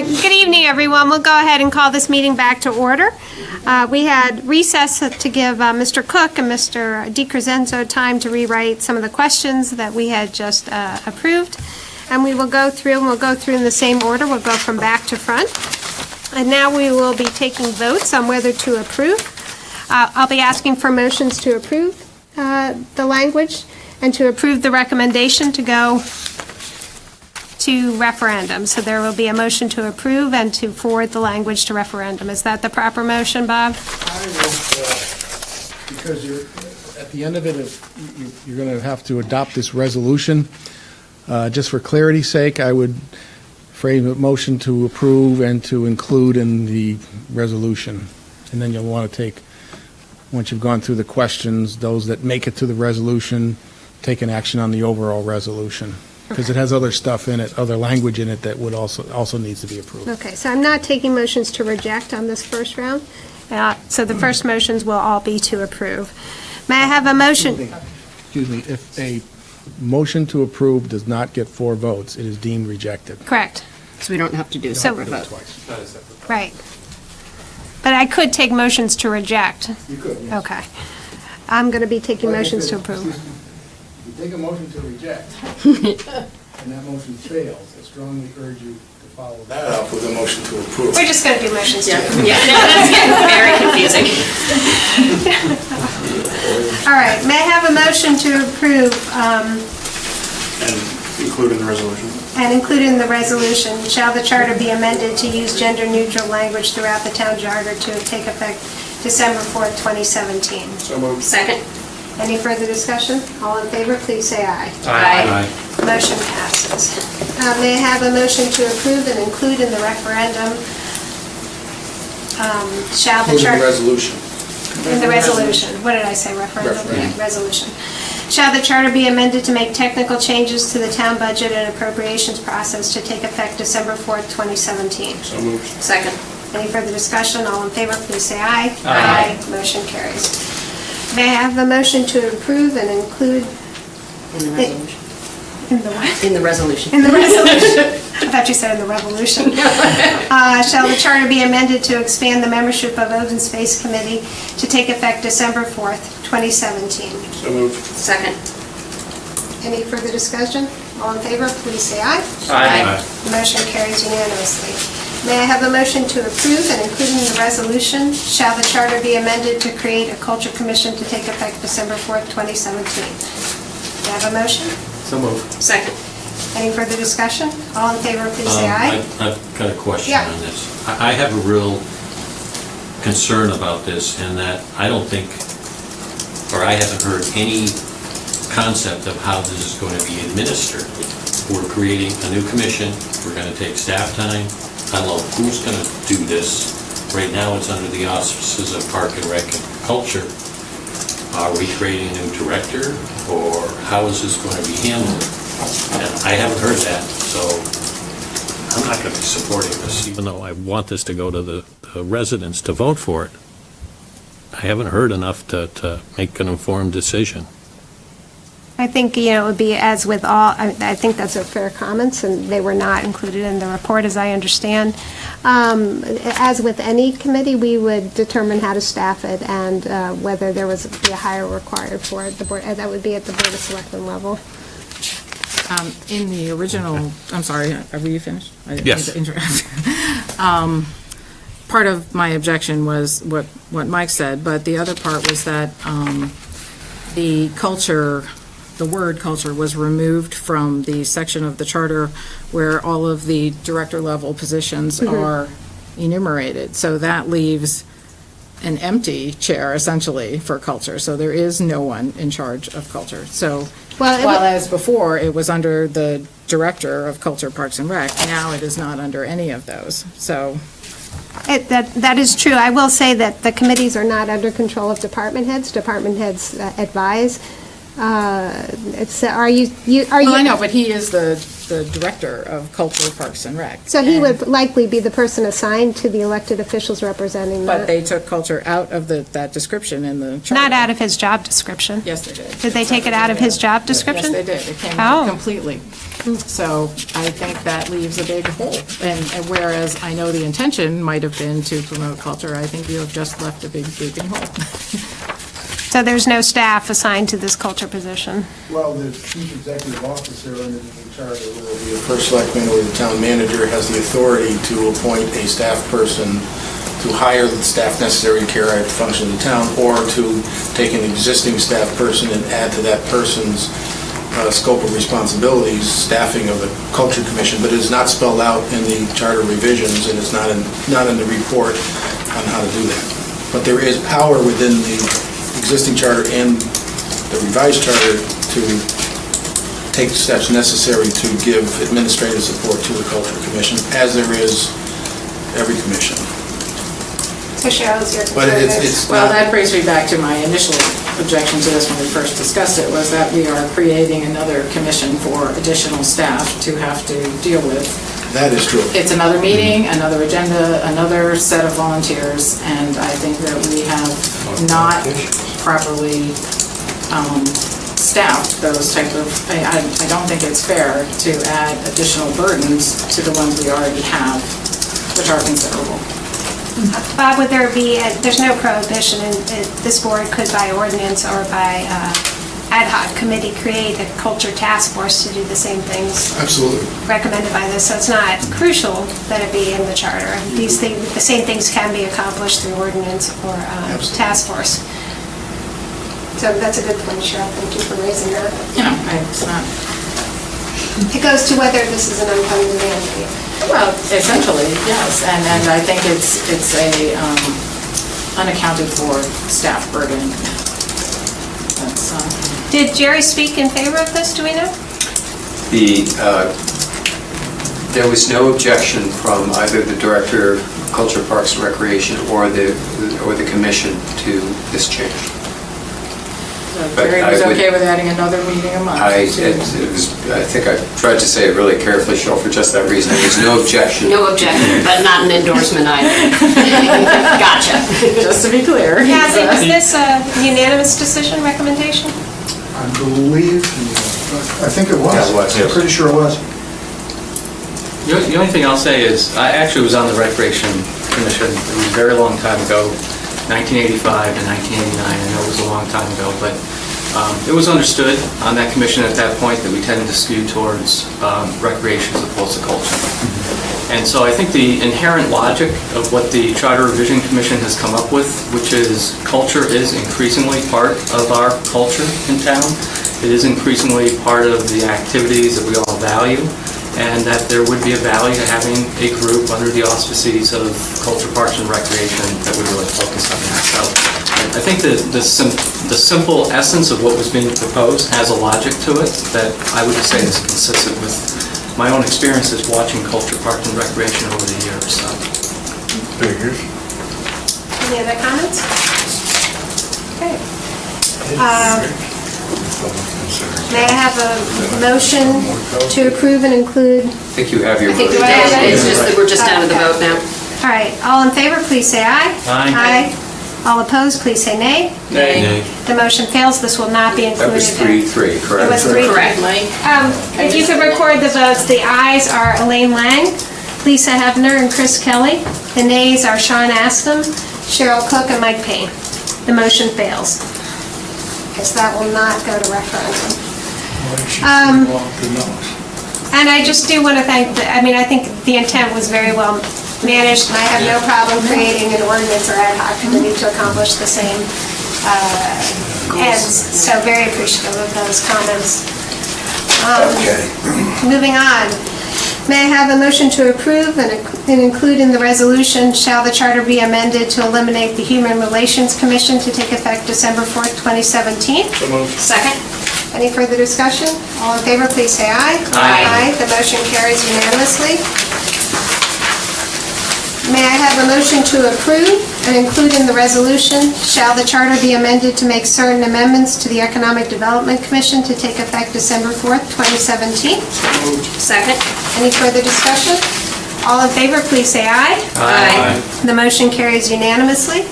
Good evening, everyone. We'll go ahead and call this meeting back to order. We had recess to give Mr. Cook and Mr. DiCrescenzo time to rewrite some of the questions that we had just approved. And we will go through, and we'll go through in the same order. We'll go from back to front. And now we will be taking votes on whether to approve. I'll be asking for motions to approve the language and to approve the recommendation to go to referendum. So there will be a motion to approve and to forward the language to referendum. Is that the proper motion, Bob? I will, because at the end of it, you're going to have to adopt this resolution. Just for clarity's sake, I would frame a motion to approve and to include in the resolution. And then you'll want to take, once you've gone through the questions, those that make it to the resolution, take an action on the overall resolution. Because it has other stuff in it, other language in it that would also needs to be approved. Okay, so I'm not taking motions to reject on this first round. So the first motions will all be to approve. May I have a motion? Excuse me, if a motion to approve does not get 4 votes, it is deemed rejected. Correct. So we don't have to do separate vote. Twice. Right. But I could take motions to reject. You could, yes. Okay. I'm going to be taking motions to approve. If you take a motion to reject, and that motion fails, I strongly urge you to follow that up with a motion to approve. We're just going to do motions to approve. Yeah, no, that's getting very confusing. All right, may I have a motion to approve And include in the resolution. and include in the resolution, shall the charter be amended to use gender-neutral language throughout the town charter to take effect December 4th, 2017? So moved. Second. Any further discussion? All in favor, please say aye. Aye. Motion passes. May I have a motion to approve and include in the referendum, shall the Include in the charter... resolution. In the resolution. What did I say, referendum? Referendum. Yeah, resolution. Shall the charter be amended to make technical changes to the town budget and appropriations process to take effect December 4th, 2017? So moved. Second. Any further discussion? All in favor, please say aye. Aye. Motion carries. May I have a motion to approve and include In the resolution. in the what? In the resolution. In the resolution. I thought you said in the revolution. Shall the charter be amended to expand the membership of Open Space Committee to take effect December 4th, 2017? So moved. Second. Any further discussion? All in favor, please say aye. Aye. Motion carries unanimously. May I have a motion to approve and include in the resolution, shall the charter be amended to create a culture commission to take effect December 4th, 2017? Do I have a motion? So moved. Second. Any further discussion? All in favor, please say aye. I've got a question Yeah. on this. I have a real concern about this in that I don't think, or I haven't heard any concept of how this is going to be administered. We're creating a new commission, we're going to take staff time. I don't know who's going to do this. Right now, it's under the auspices of Park and Rec and Culture. Are we creating a new director, or how is this going to be handled? And I haven't heard that, so I'm not going to be supporting this, even though I want this to go to the residents to vote for it. I haven't heard enough to make an informed decision. I think, it would be as with all, I think that's a fair comments, and they were not included in the report, as I understand. As with any committee, we would determine how to staff it and whether there was be a hire required for it. The board, that would be at the Board of Selectmen level. In the original, I'm sorry, are we finished? I didn't Yes. mean to interrupt. Part of my objection was what Mike said, but the other part was that the culture, the word culture was removed from the section of the charter where all of the director level positions are enumerated. So that leaves an empty chair essentially for culture. So there is no one in charge of culture. So while as before it was under the director of culture, parks and rec, now it is not under any of those. So That is true. I will say that the committees are not under control of department heads. Department heads advise. Are you? well, I know, but he is the the Director of Culture, Parks and Rec. So he And- would likely be the person assigned to the elected officials representing But that. they took culture out of that description in the charter. Not out of his job description. Yes, they did. Did they take it out of his job description? Yes, they did. It came Oh. out completely. So I think that leaves a big hole. And whereas I know the intention might have been to promote culture, I think you have just left a big gaping hole. So there's no staff assigned to this culture position? Well, the chief executive officer under the charter, whether it be the first selectman or the town manager, has the authority to appoint a staff person to hire the staff necessary to carry out the function of the town, or to take an existing staff person and add to that person's scope of responsibilities, staffing of the Culture Commission, but it is not spelled out in the charter revisions, and it's not in the report on how to do that. But there is power within the existing charter and the revised charter to take the steps necessary to give administrative support to the Culture Commission, as there is every commission. So Cheryl's your But it's Well, not... that brings me back to my initial objection to this when we first discussed it, was that we are creating another commission for additional staff to have to deal with. That is true. It's another meeting, another agenda, another set of volunteers, and I think that we have not properly staffed those type of, I don't think it's fair to add additional burdens to the ones we already have, which are considerable. Bob, would there be, there's no prohibition, and this board could by ordinance or by ad hoc committee create a culture task force to do the same things Absolutely. recommended by this, so it's not crucial that it be in the charter. These things, the same things can be accomplished through ordinance or Absolutely. task force. So that's a good point, Cheryl, thank you for raising that. You know, it's not, It goes to whether this is an unfunded mandate. well, essentially, yes, and I think it's a unaccounted for staff burden. That's, Did Jerry speak in favor of this, do we know? There was no objection from either the Director of Culture, Parks and Recreation or the Commission to this change. But Jerry I was would- okay with adding another meeting a month. I to- think I tried to say it really carefully, Cheryl, for just that reason. There was no objection. No objection, but not an endorsement either. Gotcha. Just to be clear. Kathy, was this a unanimous decision recommendation? I believe, I think it was. Yeah, it was, I'm yes. pretty sure it was. The only thing I'll say is, I actually was on the Recreation Commission, it was a very long time ago, 1985 and 1989, I know it was a long time ago, but it was understood on that commission at that point that we tended to skew towards recreation as opposed to culture. And so I think the inherent logic of what the Charter Revision Commission has come up with, which is culture is increasingly part of our culture in town. It is increasingly part of the activities that we all value, and that there would be a value to having a group under the auspices of Culture, Parks, and Recreation that would really focus on that. So I think the simple essence of what was being proposed has a logic to it that I would just say is consistent with my own experiences watching Culture, Parks, and Recreation over the years. So. Any other comments? Okay. May I have a motion to approve and include? I think you have your I think vote. we did. It's just that we're just down to the vote now. All right, all in favor, please say aye. Aye. All opposed, please say nay. Nay. The motion fails, this will not be included. That was 3-3, It correct? was 3-3. Correct. If you could record the votes, the ayes are Elaine Lang, Lisa Hebner, and Chris Kelly. The nays are Sean Askham, Cheryl Cook, and Mike Payne. The motion fails. Because that will not go to referendum. And I just do want to thank, I think the intent was very well managed, and I have no problem creating an ordinance or ad hoc committee to accomplish the same ends. So very appreciative of those comments. Moving on. May I have a motion to approve and include in the resolution, shall the charter be amended to eliminate the Human Relations Commission to take effect December 4th, 2017? Second? Any further discussion? All in favor, please say aye. Aye. The motion carries unanimously. May I have a motion to approve and include in the resolution, shall the charter be amended to make certain amendments to the Economic Development Commission to take effect December 4th, 2017? Second? Any further discussion? All in favor, please say aye. Aye. The motion carries unanimously.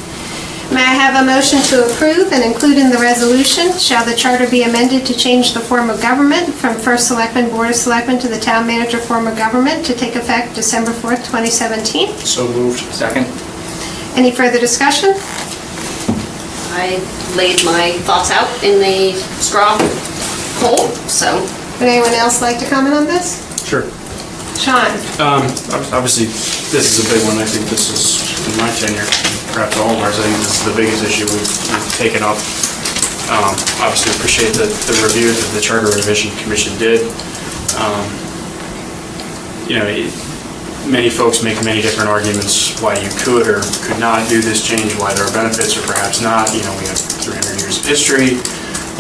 May I have a motion to approve and include in the resolution, shall the charter be amended to change the form of government from First Selectman, Board of Selectmen to the Town Manager form of government to take effect December 4th, 2017? So moved. Second? Any further discussion? I laid my thoughts out in the straw poll, so. Would anyone else like to comment on this? Sure. Sean? Obviously, this is a big one. I think this is, in my tenure, perhaps all of ours, I think this is the biggest issue we've taken up. Obviously, appreciate the review that the Charter Revision Commission did. Many folks make many different arguments why you could or could not do this change, why there are benefits or perhaps not. We have 300 years of history.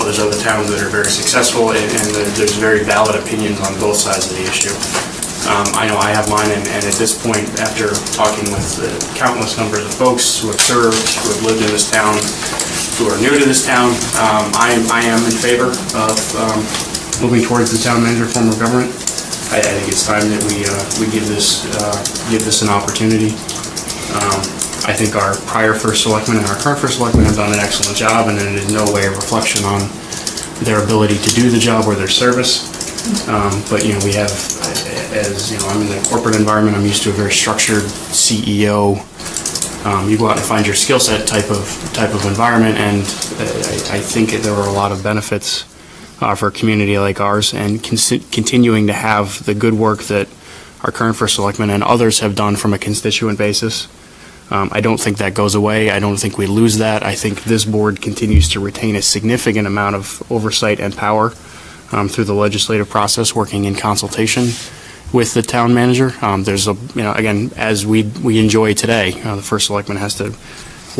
Well, there's other towns that are very successful, and there's very valid opinions on both sides of the issue. I know I have mine, and at this point, after talking with countless numbers of folks who have served, who have lived in this town, who are new to this town, I am in favor of moving towards the town manager form of government. I think it's time that we give this an opportunity. I think our prior first selectman and our current first selectman have done an excellent job, and it is no way a reflection on their ability to do the job or their service. But we have, as I'm in the corporate environment, I'm used to a very structured CEO. You go out and find your skill set type of environment, and I think there are a lot of benefits for a community like ours, and continuing to have the good work that our current first selectman and others have done from a constituent basis. I don't think that goes away. I don't think we lose that. I think this board continues to retain a significant amount of oversight and power through the legislative process, working in consultation with the town manager. There's again, as we enjoy today, the first selectman has to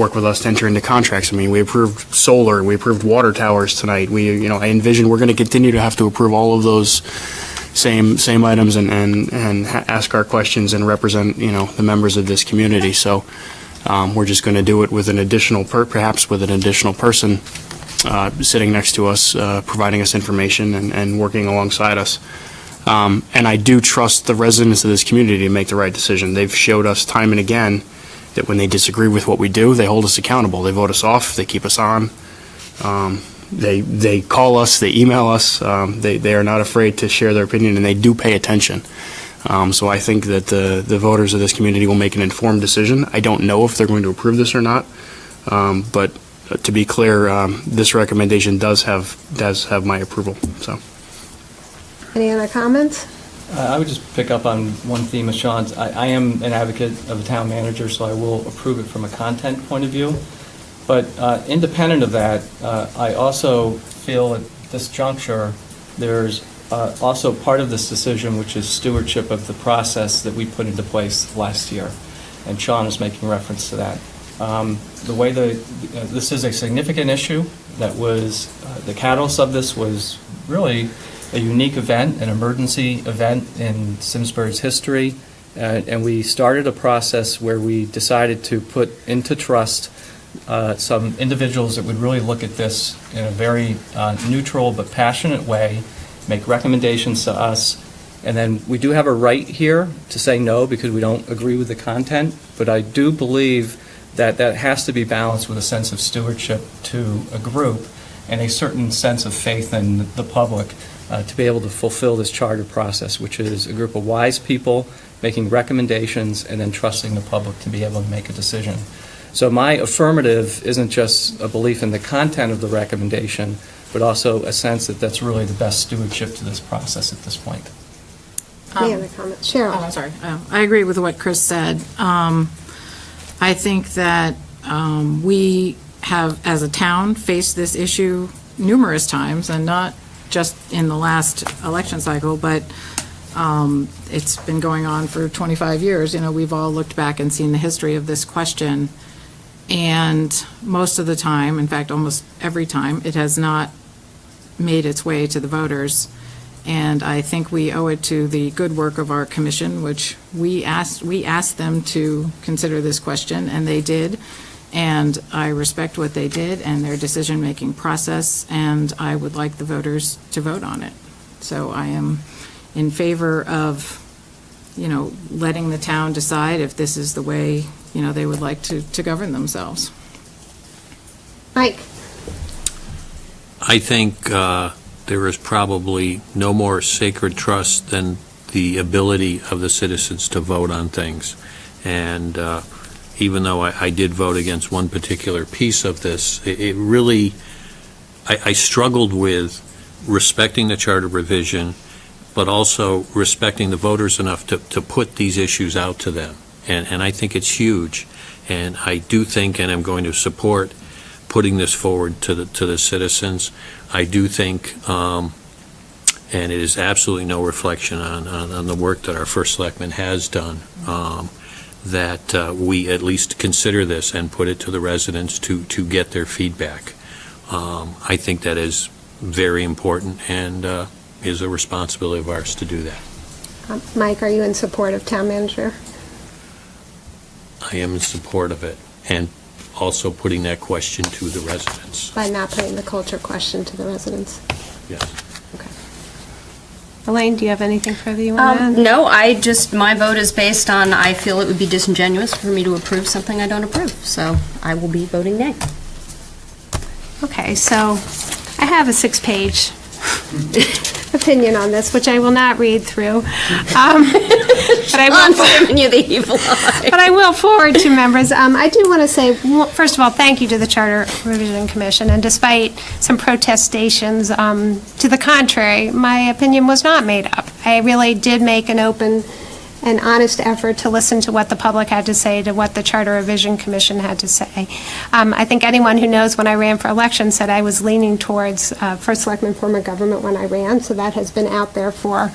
work with us to enter into contracts. I mean, we approved solar, we approved water towers tonight. I envision we're going to continue to have to approve all of those same items and ask our questions and represent the members of this community. So we're just going to do it with an additional perhaps with an additional person sitting next to us, providing us information and working alongside us. And I do trust the residents of this community to make the right decision. They've showed us time and again that when they disagree with what we do, they hold us accountable. They vote us off, they keep us on. They call us, they email us. They are not afraid to share their opinion, and they do pay attention. So I think that the voters of this community will make an informed decision. I don't know if they're going to approve this or not, but to be clear, this recommendation does have my approval. So. Any other comments? I would just pick up on one theme of Sean's. I am an advocate of the town manager, so I will approve it from a content point of view. But independent of that, I also feel at this juncture, there's also part of this decision, which is stewardship of the process that we put into place last year. And Sean is making reference to that. The way this is a significant issue that was, the catalyst of this was really a unique event, an emergency event in Simsbury's history. And we started a process where we decided to put into trust some individuals that would really look at this in a very neutral but passionate way, make recommendations to us, and then we do have a right here to say no because we don't agree with the content, but I do believe that that has to be balanced with a sense of stewardship to a group and a certain sense of faith in the public to be able to fulfill this charter process, which is a group of wise people making recommendations and then trusting the public to be able to make a decision. So my affirmative isn't just a belief in the content of the recommendation, but also a sense that that's really the best stewardship to this process at this point. Any other comments? Cheryl? I'm sorry. I agree with what Chris said. I think that we have, as a town, faced this issue numerous times, and not just in the last election cycle, but it's been going on for 25 years. We've all looked back and seen the history of this question, and most of the time, in fact, almost every time, it has not made its way to the voters. And I think we owe it to the good work of our commission, which we asked them to consider this question, and they did. And I respect what they did and their decision-making process, and I would like the voters to vote on it. So I am in favor of, letting the town decide if this is the way, they would like to govern themselves. Mike? I think there is probably no more sacred trust than the ability of the citizens to vote on things. And even though I did vote against one particular piece of this, it really, I struggled with respecting the charter revision, but also respecting the voters enough to put these issues out to them. And I think it's huge. And I do think, and I'm going to support putting this forward to the citizens. I do think, and it is absolutely no reflection on the work that our first selectman has done, that we at least consider this and put it to the residents to get their feedback. I think that is very important and is a responsibility of ours to do that. Mike, are you in support of town manager? I am in support of it, and also putting that question to the residents. By not putting the culture question to the residents? Yes. Okay. Elaine, do you have anything further you want to add? No, my vote is based on, I feel it would be disingenuous for me to approve something I don't approve, so I will be voting nay. Okay, so I have a 6-page opinion on this, which I will not read through. But I will forward to members. I do want to say, first of all, thank you to the Charter Revision Commission, and despite some protestations to the contrary, my opinion was not made up. I really did make an open and honest effort to listen to what the public had to say, to what the Charter Revision Commission had to say. I think anyone who knows when I ran for election said I was leaning towards First Selectman form of government when I ran, so that has been out there for,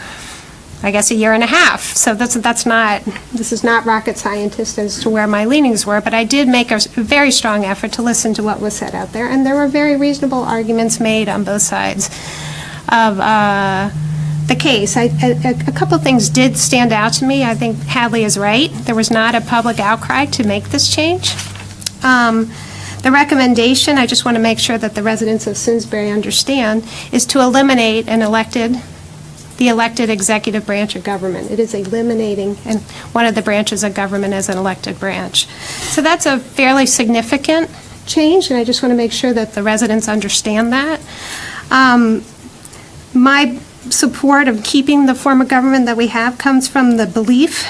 I guess, a year and a half. So this is not rocket scientist as to where my leanings were, but I did make a very strong effort to listen to what was said out there, and there were very reasonable arguments made on both sides of the case. A couple of things did stand out to me. I think Hadley is right. There was not a public outcry to make this change. The recommendation, I just want to make sure that the residents of Simsbury understand, is to eliminate the elected executive branch of government. It is eliminating one of the branches of government as an elected branch. So that's a fairly significant change, and I just want to make sure that the residents understand that. My support of keeping the form of government that we have comes from the belief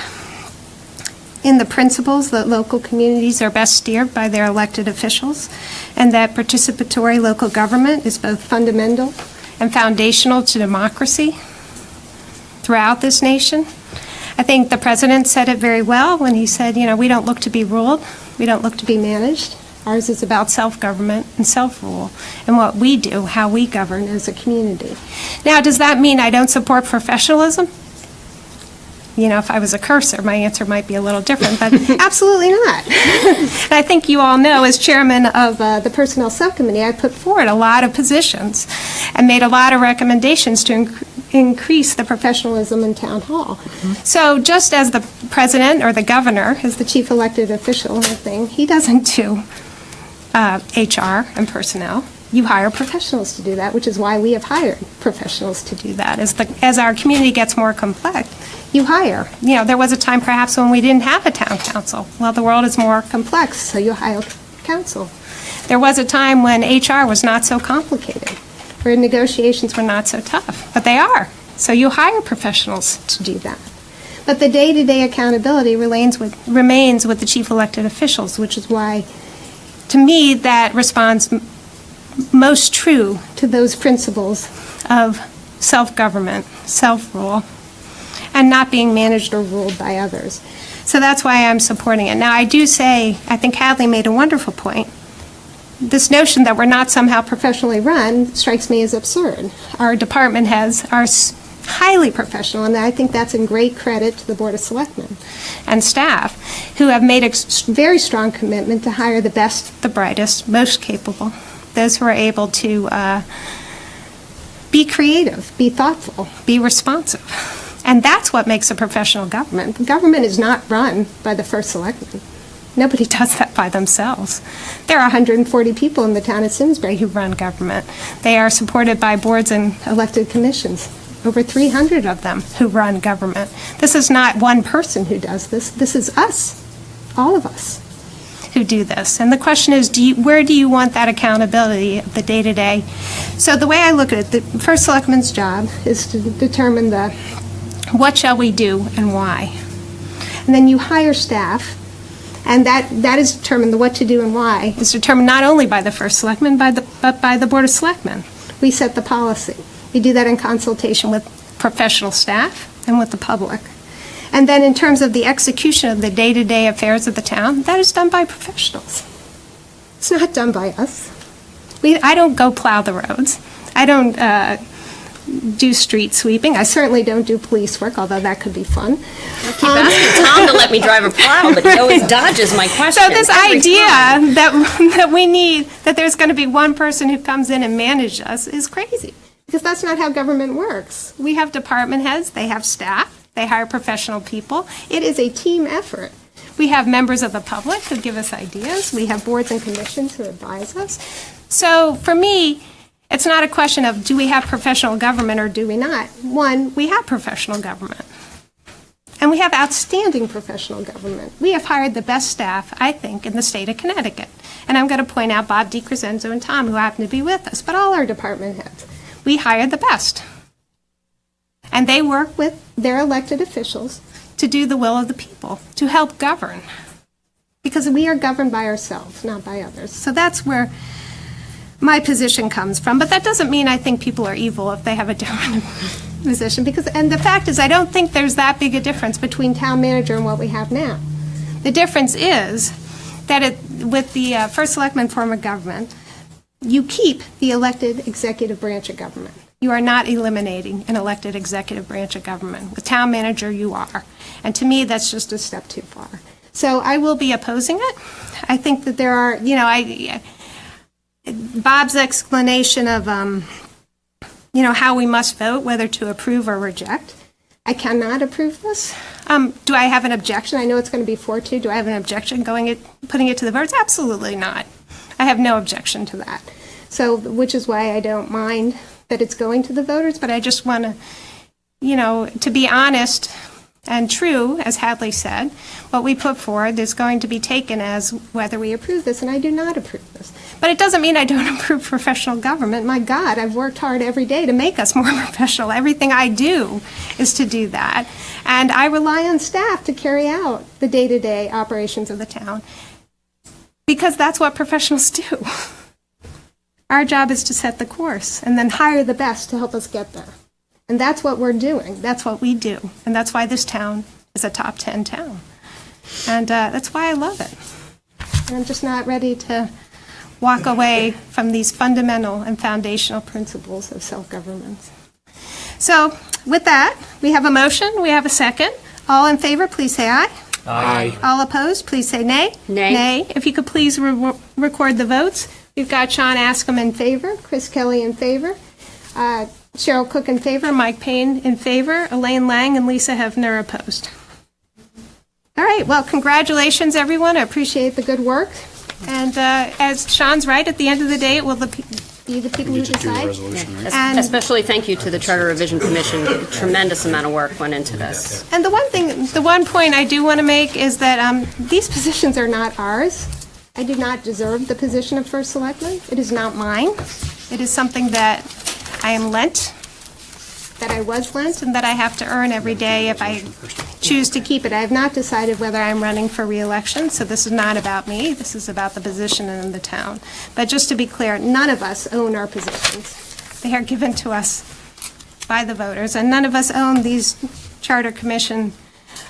in the principles that local communities are best steered by their elected officials, and that participatory local government is both fundamental and foundational to democracy throughout this nation. I think the president said it very well when he said, we don't look to be ruled, we don't look to be managed. Ours is about self-government and self-rule and what we do, how we govern as a community. Now, does that mean I don't support professionalism? If I was a cursor, my answer might be a little different, but absolutely not. And I think you all know, as chairman of the Personnel Subcommittee, I put forward a lot of positions and made a lot of recommendations to increase the professionalism in town hall. So just as the president or the governor is the chief elected official, he doesn't do HR and personnel. You hire professionals to do that, which is why we have hired professionals to do that. As our community gets more complex, you hire. There was a time perhaps when we didn't have a town council. Well, the world is more complex, so you hire council. There was a time when HR was not so complicated, where negotiations were not so tough, but they are. So you hire professionals to do that. But the day-to-day accountability remains with the chief elected officials, which is why, to me, that responds most true to those principles of self-government, self-rule, and not being managed or ruled by others. So that's why I'm supporting it. Now, I do say, I think Hadley made a wonderful point. This notion that we're not somehow professionally run strikes me as absurd. Our department heads are highly professional, and I think that's in great credit to the Board of Selectmen and staff, who have made a very strong commitment to hire the best, the brightest, most capable, those who are able to Be creative, be thoughtful, be responsive. And that's what makes a professional government. The government is not run by the first selectman. Nobody does that by themselves. There are 140 people in the town of Simsbury who run government. They are supported by boards and elected commissions, over 300 of them who run government. This is not one person who does this. This is us, all of us, who do this. And the question is, where do you want that accountability of the day-to-day? So the way I look at it, the first selectman's job is to determine what shall we do and why. And then you hire staff. And that is determined, the what to do and why, is determined not only by the first selectman, but by the Board of Selectmen. We set the policy. We do that in consultation with professional staff and with the public. And then in terms of the execution of the day-to-day affairs of the town, that is done by professionals. It's not done by us. I don't go plow the roads. I don't do street sweeping. I certainly don't do police work, although that could be fun. I keep asking Tom to let me drive a plow, but he always dodges my question. So this every idea time. that we need, that there's going to be one person who comes in and manages us is crazy, because that's not how government works. We have department heads, they have staff, they hire professional people. It is a team effort. We have members of the public who give us ideas. We have boards and commissions who advise us. So for me, it's not a question of do we have professional government or do we not. One, we have professional government. And we have outstanding professional government. We have hired the best staff, I think, in the state of Connecticut. And I'm going to point out Bob DiCrescenzo and Tom, who happen to be with us, but all our department heads. We hire the best. And they work with their elected officials to do the will of the people, to help govern. Because we are governed by ourselves, not by others. So that's where my position comes from, but that doesn't mean I think people are evil if they have a different position. And the fact is, I don't think there's that big a difference between town manager and what we have now. The difference is that with the first selectman form of government, you keep the elected executive branch of government. You are not eliminating an elected executive branch of government. With town manager, you are. And to me, that's just a step too far. So I will be opposing it. I think that there are, Bob's explanation of, how we must vote, whether to approve or reject. I cannot approve this. Do I have an objection? I know it's going to be 4-2. Do I have an objection putting it to the voters? Absolutely not. I have no objection to that. So, which is why I don't mind that it's going to the voters, but I just want to be honest and true, as Hadley said, what we put forward is going to be taken as whether we approve this, and I do not approve this. But it doesn't mean I don't approve professional government. My God, I've worked hard every day to make us more professional. Everything I do is to do that. And I rely on staff to carry out the day-to-day operations of the town, because that's what professionals do. Our job is to set the course and then hire the best to help us get there. And that's what we're doing. That's what we do. And that's why this town is a top 10 town. And that's why I love it. And I'm just not ready to walk away from these fundamental and foundational principles of self-government. So with that, we have a motion. We have a second. All in favor, please say aye. Aye. All opposed, please say nay. Nay. Nay. If you could please record the votes. We've got Sean Askham in favor, Chris Kelly in favor, Cheryl Cook in favor, Mike Payne in favor, Elaine Lang and Lisa Hefner opposed. All right, well, congratulations, everyone. I appreciate the good work. And as Sean's right, at the end of the day, it will be the people who decide. And Especially thank you to the Charter Revision Commission. A tremendous amount of work went into this. And the one point I do want to make is that these positions are not ours. I do not deserve the position of First Selectman. It is not mine. It is something that I am lent, that I was lent, and that I have to earn every day if I choose to keep it. I have not decided whether I'm running for re-election, so this is not about me. This is about the position in the town. But just to be clear, none of us own our positions. They are given to us by the voters, and none of us own these Charter Commission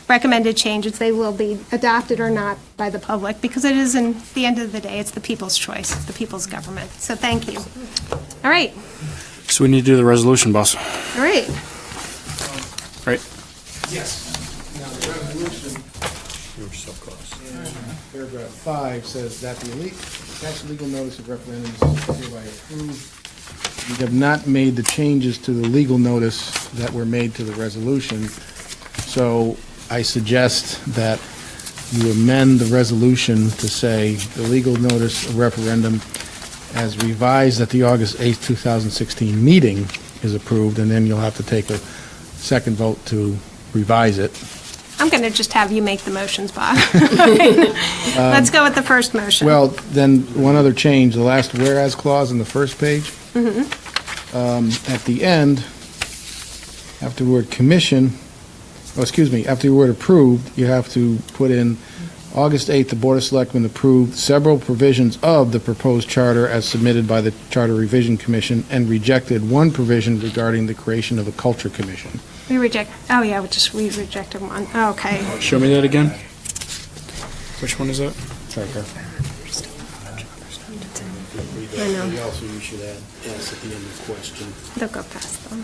recommended changes. They will be adopted or not by the public, because it is, in the end of the day, it's the people's choice, the people's government. So thank you. All right. So we need to do the resolution, boss. All right. Right? Yes. Now, the resolution, You were so close. paragraph 5 says that the attached legal notice of referendum is hereby approved we have not made the changes to the legal notice that were made to the resolution. So I suggest that you amend the resolution to say the legal notice of referendum as revised at the August 8th, 2016 meeting is approved, and then you'll have to take a second vote to revise it. I'm going to just have you make the motions, Bob. Let's go with the first motion. Well, then, one other change, the last whereas clause on the first page. At the end, after the word commission, after the word approved, you have to put in August 8th, the Board of Selectmen approved several provisions of the proposed charter as submitted by the Charter Revision Commission and rejected one provision regarding the creation of a culture commission. We rejected one. Oh, okay. Show me that again. Which one is that? Right there. I know. Also, you should add S at the end of the question. They'll go past them.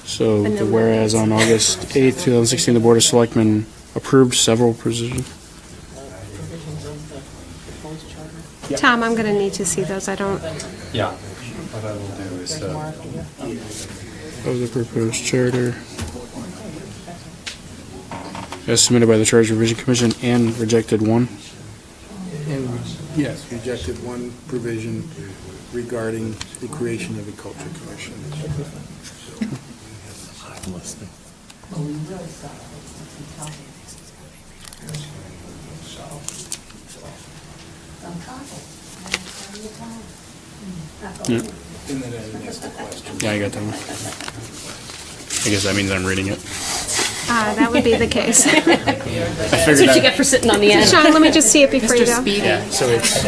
So, And the then whereas on August 8th, 2016, the Board of Selectmen approved several provisions. Tom, I'm going to need to see those. I don't, Yeah. What I will do is, Of the proposed charter as submitted by the Charter Revision Commission and rejected one. And, yes, rejected one provision regarding the creation of a culture commission. Yeah, I got that one. I guess that means I'm reading it. that would be the case. That's what you get for sitting on the end. Sean, let me just see it before you Mr. go. Speedy. So it's,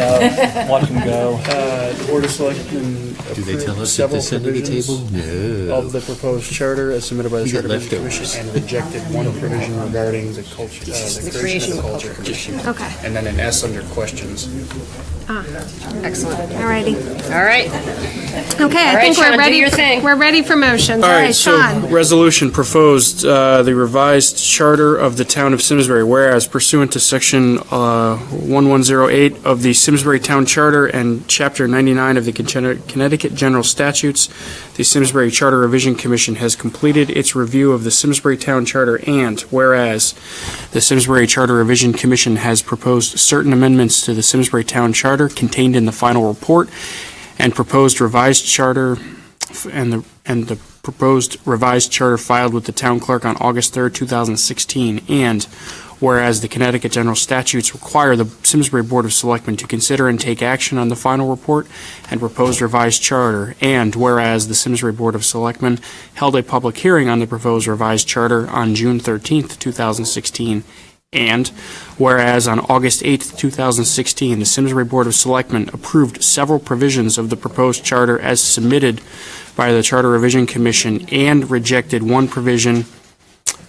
Watch them go. the Board of Selectmen Do they tell us several at this end of the provisions table? of the proposed charter as submitted by the We got Charter Revision leftovers. Commission and rejected one provision regarding the culture, the creation of a culture commission. Okay. And then an S under questions. Excellent. All righty. All right. Okay, I right, think Sean, we're do ready. your thing. We're ready for motions. All right, so Sean. resolution proposed, the revised charter of the town of Simsbury, whereas pursuant to section 1108 of the Simsbury Town Charter and chapter 99 of the Connecticut General Statutes, the Simsbury Charter Revision Commission has completed its review of the Simsbury Town Charter, and whereas the Simsbury Charter Revision Commission has proposed certain amendments to the Simsbury Town Charter contained in the final report, and proposed revised charter and the proposed revised charter filed with the town clerk on August 3rd, 2016, and whereas the Connecticut General Statutes require the Simsbury Board of Selectmen to consider and take action on the final report and proposed revised charter, and whereas the Simsbury Board of Selectmen held a public hearing on the proposed revised charter on June 13th, 2016, and whereas on August 8th, 2016, the Simsbury Board of Selectmen approved several provisions of the proposed charter as submitted by the Charter Revision Commission and rejected one provision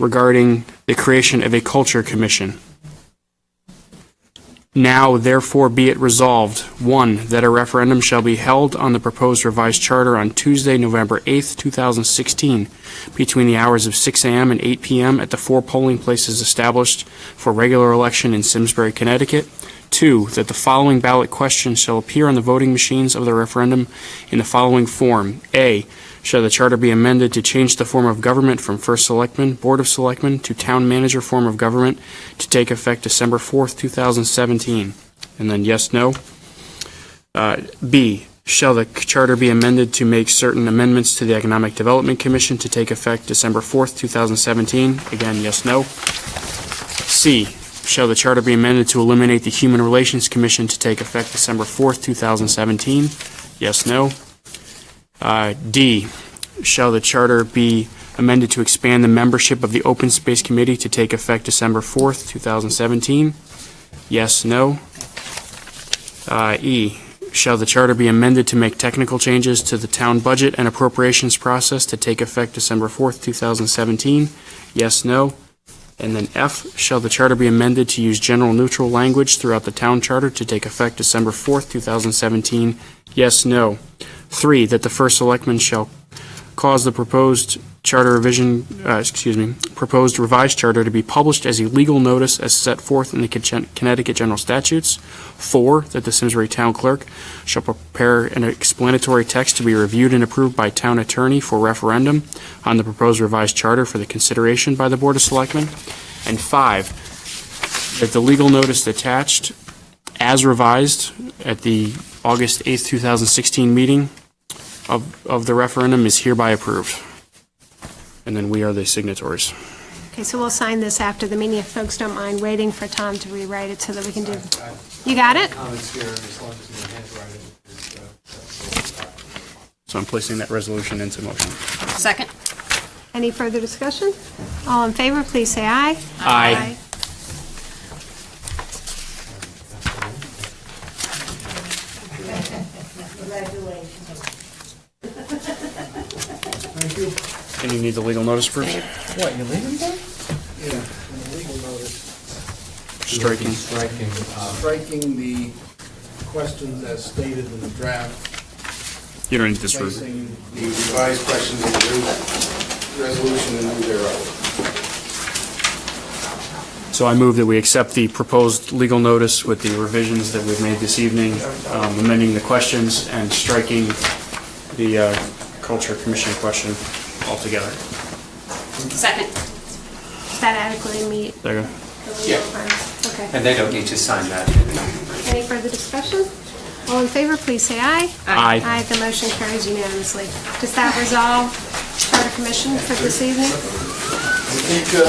regarding the creation of a culture commission. Now, therefore, be it resolved, 1, that a referendum shall be held on the proposed revised charter on Tuesday, November 8th, 2016, between the hours of 6 a.m. and 8 p.m. at the 4 polling places established for regular election in Simsbury, Connecticut. 2, that the following ballot questions shall appear on the voting machines of the referendum in the following form. A, shall the charter be amended to change the form of government from First Selectman, Board of Selectmen, to Town Manager form of government to take effect December 4th, 2017? And then yes, no. B, shall the charter be amended to make certain amendments to the Economic Development Commission to take effect December 4th, 2017? Again, yes, no. C, shall the charter be amended to eliminate the Human Relations Commission to take effect December 4th, 2017? Yes, no. D, shall the charter be amended to expand the membership of the Open Space Committee to take effect December 4th, 2017? Yes, no. E, shall the charter be amended to make technical changes to the town budget and appropriations process to take effect December 4th, 2017? Yes, no. And then F, shall the charter be amended to use general neutral language throughout the town charter to take effect December 4th, 2017? Yes, no. 3, that the first selectman shall cause the proposed proposed revised charter to be published as a legal notice as set forth in the Connecticut General Statutes. 4, that the Simsbury Town Clerk shall prepare an explanatory text to be reviewed and approved by Town Attorney for referendum on the proposed revised charter for the consideration by the Board of Selectmen. And 5, that the legal notice attached as revised at the August 8th, 2016 meeting of the referendum is hereby approved. And then we are the signatories. Okay, so we'll sign this after the meeting if folks don't mind waiting for Tom to rewrite it so that we can do. You got it? So I'm placing that resolution into motion. Second. Any further discussion? All in favor, please say aye. Aye. And you need the legal notice proof? What, you leaving there? Yeah, and the legal notice. Striking. Striking the questions as stated in the draft, You don't need this for. placing the revised questions in the new resolution and new thereof. So I move that we accept the proposed legal notice with the revisions that we've made this evening, amending the questions and striking the Culture Commission question altogether. Second. Does that adequately meet There you go. the legal Yeah. requirements? Okay. And they don't need to sign that. Any further discussion? All in favor, please say aye. Aye. Aye, the motion carries unanimously. Does that resolve Charter Commission for this evening? I think that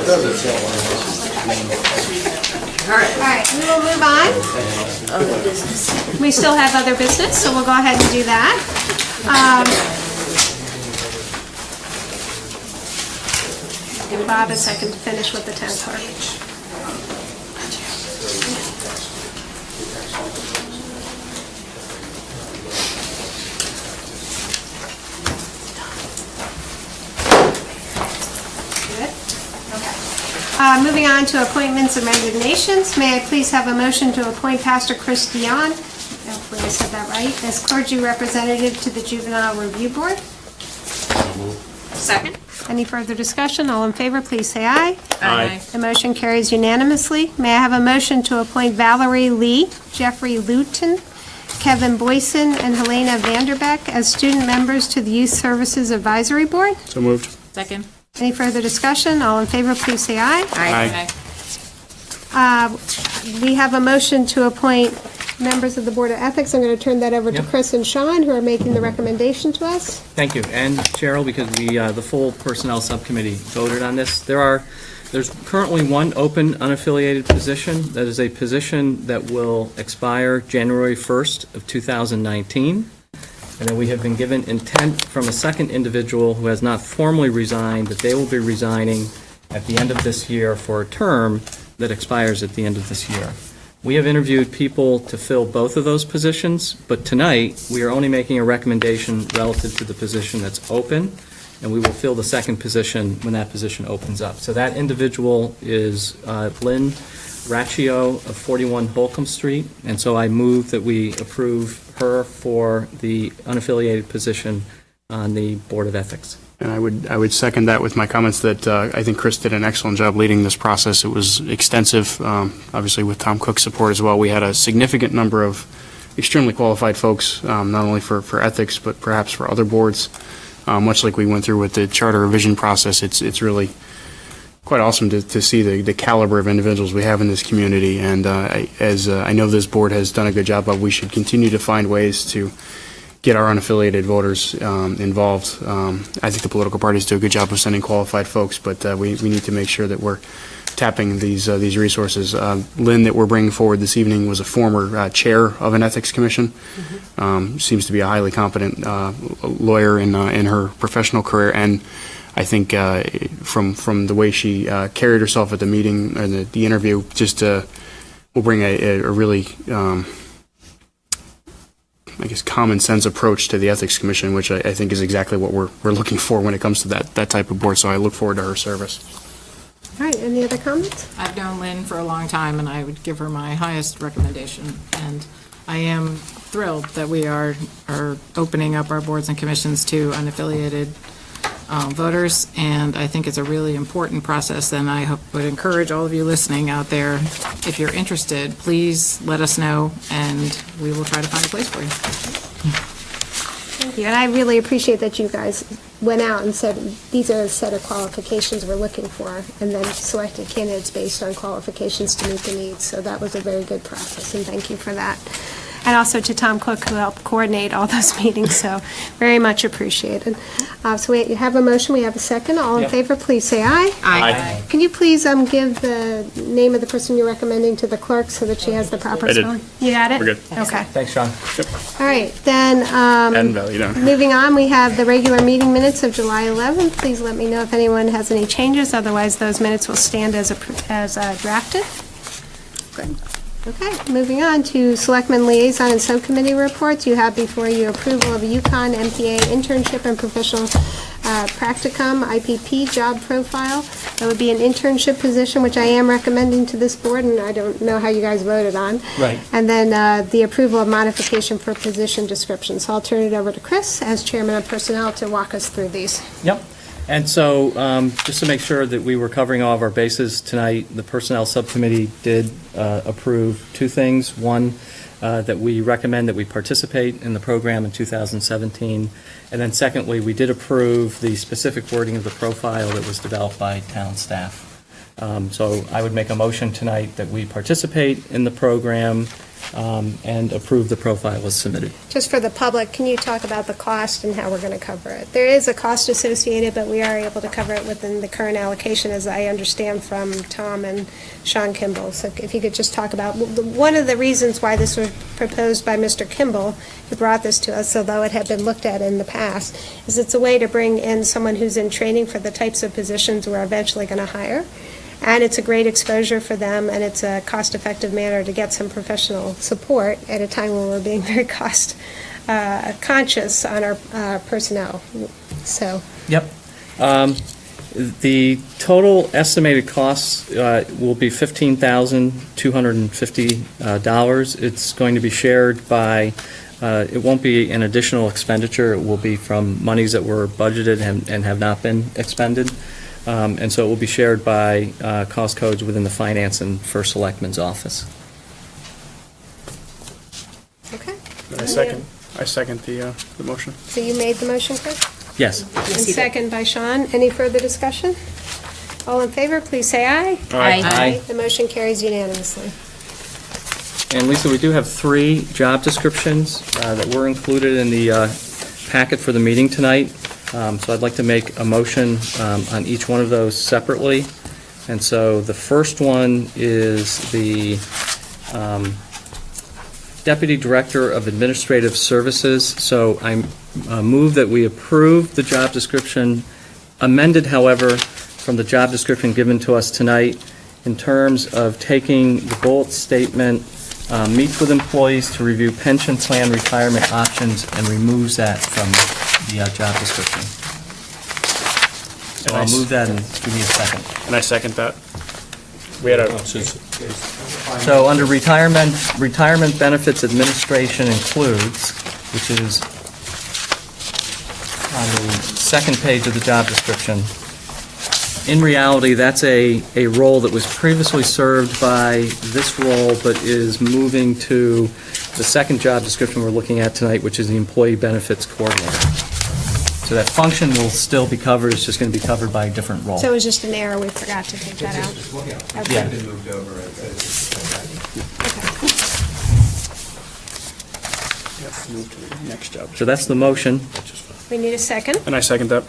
does it. All right. All right, we will move on. We still have other business, so we'll go ahead and do that. Give Bob a second to finish with the town clerk. Good? Okay. Moving on to appointments and resignations, may I please have a motion to appoint Pastor Chris Dion, hopefully I said that right, as clergy representative to the Juvenile Review Board? Second. Any further discussion? All in favor, please say aye. Aye. The motion carries unanimously. May I have a motion to appoint Valerie Lee, Jeffrey Luton, Kevin Boyson, and Helena Vanderbeck as student members to the Youth Services Advisory Board? So moved. Second? Any further discussion? All in favor, please say aye. Aye. We have a motion to appoint members of the Board of Ethics. I'm going to turn that over to Yep. Chris and Sean, who are making the recommendation to us. Thank you. And Cheryl, because the full Personnel Subcommittee voted on this, there's currently one open unaffiliated position. That is a position that will expire January 1st of 2019. And then we have been given intent from a second individual who has not formally resigned that they will be resigning at the end of this year for a term that expires at the end of this year. We have interviewed people to fill both of those positions, but tonight, we are only making a recommendation relative to the position that's open, and we will fill the second position when that position opens up. So that individual is Lynn Raccio of 41 Holcomb Street, and so I move that we approve her for the unaffiliated position on the Board of Ethics. And I would second that with my comments that I think Chris did an excellent job leading this process. It was extensive, obviously with Tom Cook's support as well. We had a significant number of extremely qualified folks, not only for ethics, but perhaps for other boards. Much like we went through with the charter revision process, it's really quite awesome to see the caliber of individuals we have in this community. And as I know this board has done a good job of, we should continue to find ways to get our unaffiliated voters involved. I think the political parties do a good job of sending qualified folks, but we need to make sure that we're tapping these resources. Lynn, that we're bringing forward this evening, was a former chair of an ethics commission. Seems to be a highly competent lawyer in her professional career, and I think from the way she carried herself at the meeting and the interview, just will bring a really I guess, common sense approach to the Ethics Commission, which I think is exactly what we're looking for when it comes to that type of board. So I look forward to her service. All right, any other comments? I've known Lynn for a long time, and I would give her my highest recommendation. And I am thrilled that we are opening up our boards and commissions to unaffiliated voters, and I think it's a really important process, and I would encourage all of you listening out there, if you're interested, please let us know, and we will try to find a place for you. Thank you, and I really appreciate that you guys went out and said, these are a set of qualifications we're looking for, and then selected candidates based on qualifications to meet the needs. So that was a very good process, and thank you for that. And also to Tom Cook, who helped coordinate all those meetings, so very much appreciated. So you have a motion, we have a second. All in Yep. favor, please say aye. Aye. Can you please give the name of the person you're recommending to the clerk so that she has the proper I did. spelling? You got it? We're good. Okay. Thanks, Sean. All right, then, And value down. moving on, we have the regular meeting minutes of July 11th. Please let me know if anyone has any changes, otherwise those minutes will stand as drafted. Good. Okay, moving on to Selectmen Liaison and Subcommittee reports. You have before you approval of a Yukon MPA internship and professional practicum IPP job profile. That would be an internship position, which I am recommending to this board, and I don't know how you guys voted on. Right. And then the approval of modification for position description. So I'll turn it over to Chris, as Chairman of Personnel, to walk us through these. Yep. And so, just to make sure that we were covering all of our bases tonight, the Personnel Subcommittee did approve two things. One, that we recommend that we participate in the program in 2017. And then secondly, we did approve the specific wording of the profile that was developed by town staff. So I would make a motion tonight that we participate in the program and approve the profile as submitted. Just for the public, can you talk about the cost and how we're going to cover it? There is a cost associated, but we are able to cover it within the current allocation, as I understand from Tom and Sean Kimball. So if you could just talk about, one of the reasons why this was proposed by Mr. Kimball, who brought this to us, although it had been looked at in the past, is it's a way to bring in someone who's in training for the types of positions we're eventually going to hire. And it's a great exposure for them, and it's a cost-effective manner to get some professional support at a time when we're being very cost-conscious on our personnel. So, Yep. The total estimated costs will be $15,250. It's going to be shared by, it won't be an additional expenditure. It will be from monies that were budgeted and have not been expended. And so it will be shared by cost codes within the Finance and First Selectman's office. okay. I second the motion. So you made the motion, Chris? Yes. And second by Sean. Any further discussion? All in favor, please say aye. Aye. The motion carries unanimously. And Lisa, we do have 3 job descriptions that were included in the packet for the meeting tonight. So I'd like to make a motion on each one of those separately. And so the first one is the Deputy Director of Administrative Services. So I move that we approve the job description, amended, however, from the job description given to us tonight in terms of taking the bullet statement, meets with employees to review pension plan retirement options, and removes that from the job description. So I'll move that and give me a second. And I second that. We had a, So under retirement benefits administration includes, which is on the second page of the job description. In reality, that's a role that was previously served by this role, but is moving to the second job description we're looking at tonight, which is the employee benefits coordinator. So that function will still be covered, it's just going to be covered by a different role. So it was just an error, we forgot to take that out. Okay. Yeah. move to the next job. So that's the motion. We need a second. And I second that.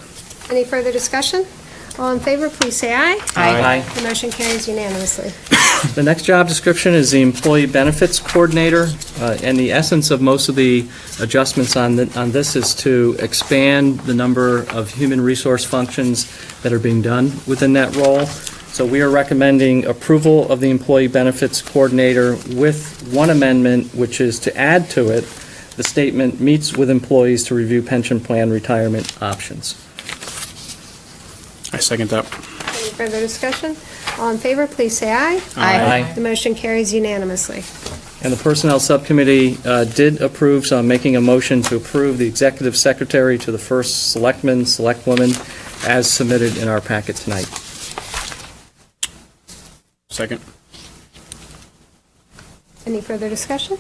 Any further discussion? All in favor, please say aye. Aye. The motion carries unanimously. The next job description is the employee benefits coordinator, and the essence of most of the adjustments on this is to expand the number of human resource functions that are being done within that role. So we are recommending approval of the employee benefits coordinator with one amendment, which is to add to it the statement, meets with employees to review pension plan retirement options. I second that. Any further discussion? All in favor, please say aye. Aye. The motion carries unanimously. And the Personnel Subcommittee did approve, so I'm making a motion to approve the Executive Secretary to the First Selectman, Selectwoman, as submitted in our packet tonight. Second. Any further discussion?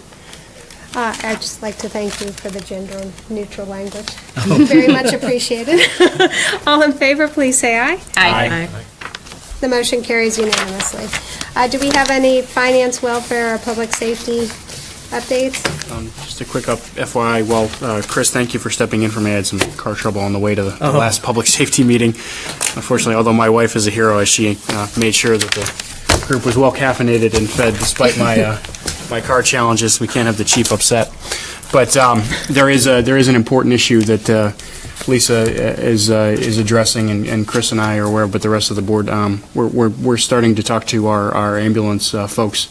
I'd just like to thank you for the gender-neutral language. Very much appreciated. All in favor, please say aye. Aye. The motion carries unanimously. Do we have any finance, welfare, or public safety updates? Just a quick FYI, well, Chris, thank you for stepping in for me. I had some car trouble on the way to the last public safety meeting. Unfortunately, although my wife is a hero, as she made sure that the group was well caffeinated and fed despite my my car challenges. We can't have the chief upset. But there is an important issue that Lisa is addressing, and Chris and I are aware, but the rest of the board, we're starting to talk to our ambulance folks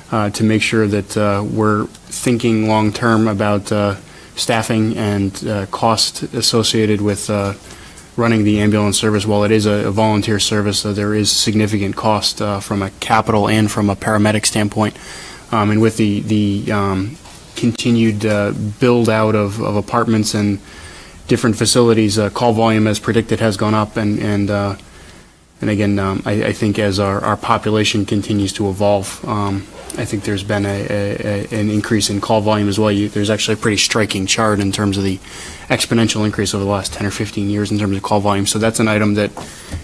to make sure that we're thinking long-term about staffing and cost associated with running the ambulance service. While it is a volunteer service, there is significant cost from a capital and from a paramedic standpoint. And with the continued build-out of apartments and different facilities, call volume, as predicted, has gone up. And again, I think as our population continues to evolve, I think there's been an increase in call volume as well. There's actually a pretty striking chart in terms of the exponential increase over the last 10 or 15 years in terms of call volume. So that's an item that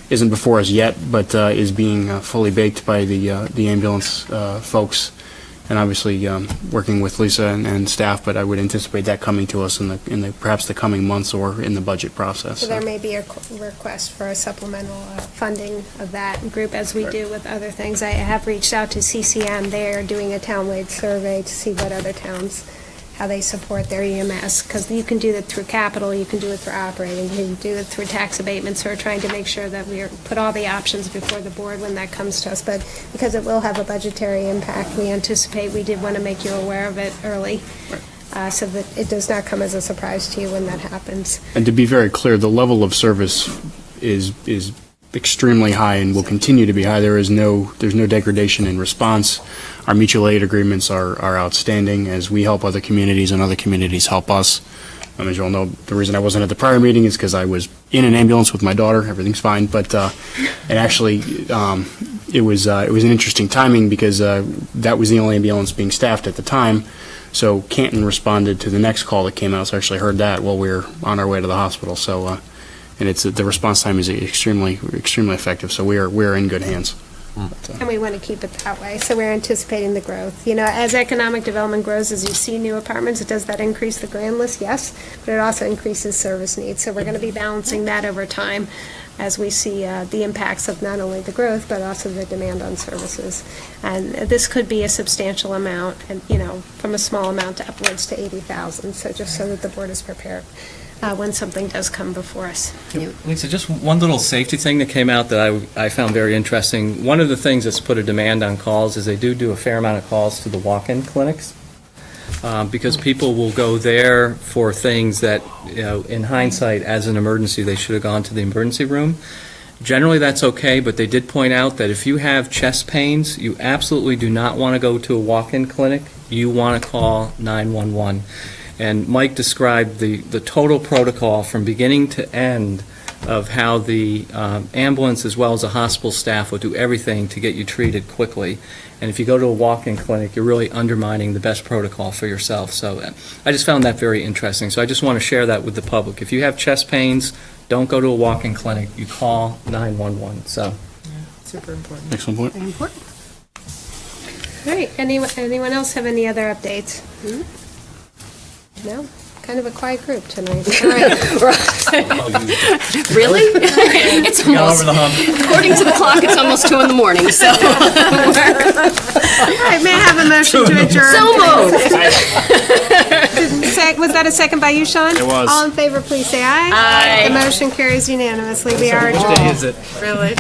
isn't before us yet, but is being fully baked by the ambulance folks, and obviously working with Lisa and staff. But I would anticipate that coming to us in the perhaps the coming months or in the budget process. So there may be a request for a supplemental funding of that group, as we do with other things. I have reached out to CCM. They are doing a town-wide survey to see what other towns, how they support their EMS, because you can do that through capital, you can do it through operating, you can do it through tax abatement. So we're trying to make sure that we put all the options before the board when that comes to us. But because it will have a budgetary impact, we anticipate, we did want to make you aware of it early, so that it does not come as a surprise to you when that happens. And to be very clear, the level of service is extremely high and will continue to be high. There's no degradation in response. Our mutual aid agreements are outstanding as we help other communities and other communities help us. As you all know, the reason I wasn't at the prior meeting is because I was in an ambulance with my daughter. Everything's fine, but it actually it was an interesting timing because that was the only ambulance being staffed at the time. So Canton responded to the next call that came out. So I actually heard that while we were on our way to the hospital. So and the response time is extremely effective. So we are in good hands. And we want to keep it that way, so we're anticipating the growth. You know, as economic development grows, as you see new apartments, does that increase the grand list? Yes, but it also increases service needs. So we're going to be balancing that over time as we see the impacts of not only the growth, but also the demand on services. And this could be a substantial amount, and from a small amount to upwards to 80,000. So just so that the board is prepared when something does come before us. Lisa, just one little safety thing that came out that I found very interesting. One of the things that's put a demand on calls is they do a fair amount of calls to the walk-in clinics, because people will go there for things that, in hindsight, as an emergency, they should have gone to the emergency room. Generally, that's okay, but they did point out that if you have chest pains, you absolutely do not want to go to a walk-in clinic. You want to call 911. And Mike described the total protocol from beginning to end of how the ambulance as well as the hospital staff will do everything to get you treated quickly. And if you go to a walk-in clinic, you're really undermining the best protocol for yourself. So I just found that very interesting. So I just want to share that with the public. If you have chest pains, don't go to a walk-in clinic. You call 911. So Super important. Excellent point. Very important. All right, anyone else have any other updates? No? Kind of a quiet group tonight. All right. Really? It's almost, over the hump. according to the clock, it's almost 2 in the morning, so. All right, may I have a motion to adjourn? So moved. Was that a second by you, Sean? It was. All in favor, please say aye. Aye. The motion carries unanimously. We are Which adjourned. day is it? Really?